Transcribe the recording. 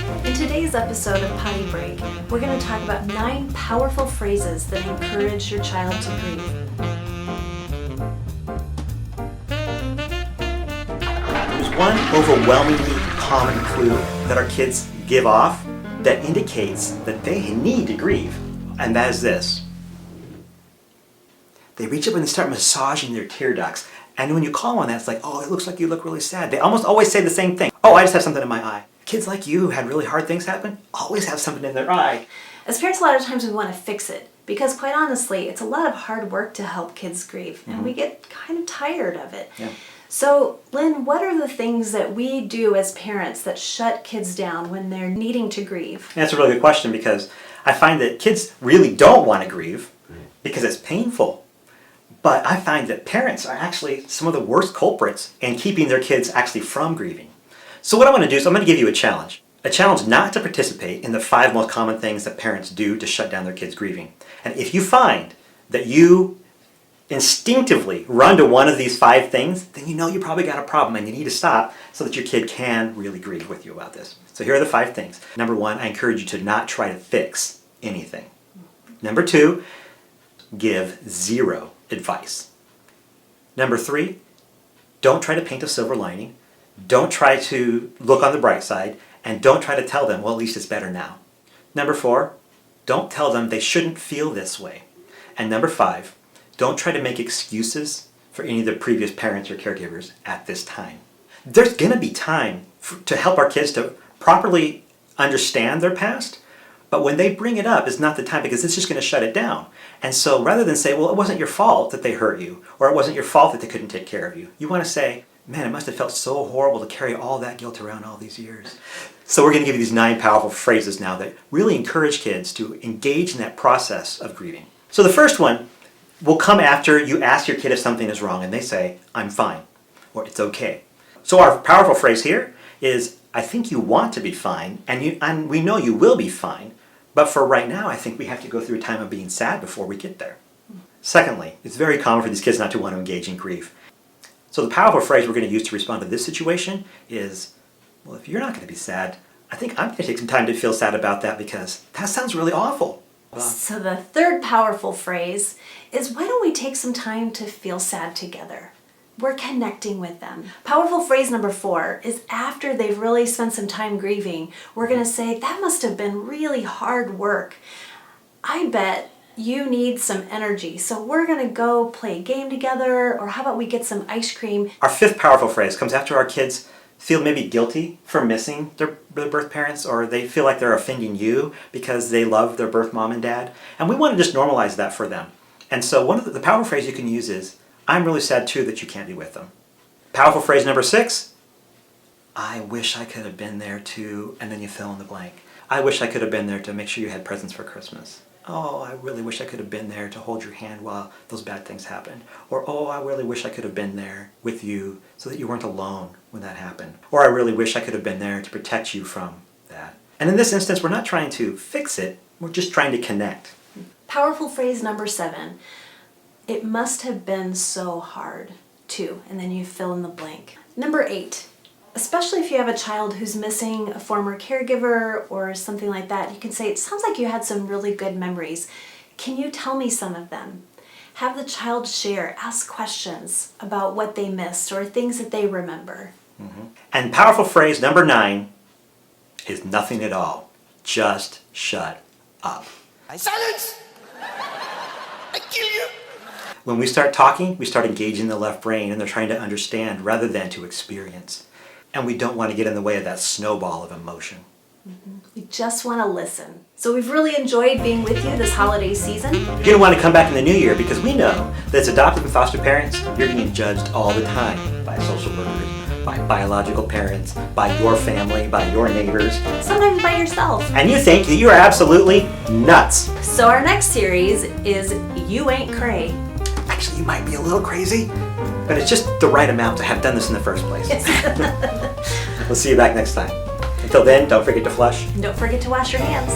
In today's episode of Potty Break, we're going to talk about 9 powerful phrases that encourage your child to grieve. There's one overwhelmingly common clue that our kids give off that indicates that they need to grieve, and that is this. They reach up and they start massaging their tear ducts, and when you call them on that, it's like, oh, it looks like you look really sad. They almost always say the same thing. Oh, I just have something in my eye. Kids like you who had really hard things happen always have something in their eye. As parents, a lot of times we want to fix it because, quite honestly, it's a lot of hard work to help kids grieve, and we get kind of tired of it. Yeah. So, Lynn, what are the things that we do as parents that shut kids down when they're needing to grieve? That's a really good question, because I find that kids really don't want to grieve because it's painful. But I find that parents are actually some of the worst culprits in keeping their kids actually from grieving. So what I want to do is I'm going to give you a challenge. A challenge not to participate in the 5 most common things that parents do to shut down their kids' grieving. And if you find that you instinctively run to one of these 5 things, then you know you probably got a problem and you need to stop so that your kid can really grieve with you about this. So here are the 5 things. Number 1, I encourage you to not try to fix anything. Number 2, give 0 advice. Number 3, don't try to paint a silver lining. Don't try to look on the bright side, and don't try to tell them, well, at least it's better now. Number 4, don't tell them they shouldn't feel this way. And number 5, don't try to make excuses for any of the previous parents or caregivers at this time. There's going to be time to help our kids to properly understand their past, but when they bring it up, it's not the time because it's just going to shut it down. And so rather than say, well, it wasn't your fault that they hurt you, or it wasn't your fault that they couldn't take care of you, you want to say, man, it must have felt so horrible to carry all that guilt around all these years. So we're going to give you these 9 powerful phrases now that really encourage kids to engage in that process of grieving. So the first one will come after you ask your kid if something is wrong and they say, I'm fine, or it's okay. So our powerful phrase here is, I think you want to be fine, and we know you will be fine, but for right now, I think we have to go through a time of being sad before we get there. Secondly, it's very common for these kids not to want to engage in grief. So the powerful phrase we're going to use to respond to this situation is, well, if you're not going to be sad, I think I'm going to take some time to feel sad about that because that sounds really awful. So the third powerful phrase is, why don't we take some time to feel sad together? We're connecting with them. Powerful phrase number 4 is, after they've really spent some time grieving, we're going to say, that must have been really hard work. I bet you need some energy, so we're going to go play a game together, or how about we get some ice cream? Our 5th powerful phrase comes after our kids feel maybe guilty for missing their birth parents, or they feel like they're offending you because they love their birth mom and dad. And we want to just normalize that for them. And so one of the powerful phrase you can use is, I'm really sad too that you can't be with them. Powerful phrase number 6, I wish I could have been there too, and then you fill in the blank. I wish I could have been there to make sure you had presents for Christmas. Oh, I really wish I could have been there to hold your hand while those bad things happened. Or, oh, I really wish I could have been there with you so that you weren't alone when that happened. Or I really wish I could have been there to protect you from that. And in this instance, we're not trying to fix it, we're just trying to connect. Powerful phrase number 7, it must have been so hard too, and then you fill in the blank. Number 8, especially if you have a child who's missing a former caregiver or something like that, you can say, it sounds like you had some really good memories. Can you tell me some of them? Have the child share, ask questions about what they missed or things that they remember. And powerful phrase number 9 is nothing at all. Just shut up. Silence! I kill you! When we start talking, we start engaging the left brain, and they're trying to understand rather than to experience. And we don't want to get in the way of that snowball of emotion. We just want to listen. So we've really enjoyed being with you this holiday season. You're going to want to come back in the new year because we know that as adoptive and foster parents, you're being judged all the time by social workers, by biological parents, by your family, by your neighbors. Sometimes by yourself. And you think that you're absolutely nuts. So our next series is You Ain't Cray. Actually, you might be a little crazy, but it's just the right amount to have done this in the first place. We'll see you back next time. Until then, don't forget to flush. And don't forget to wash your hands.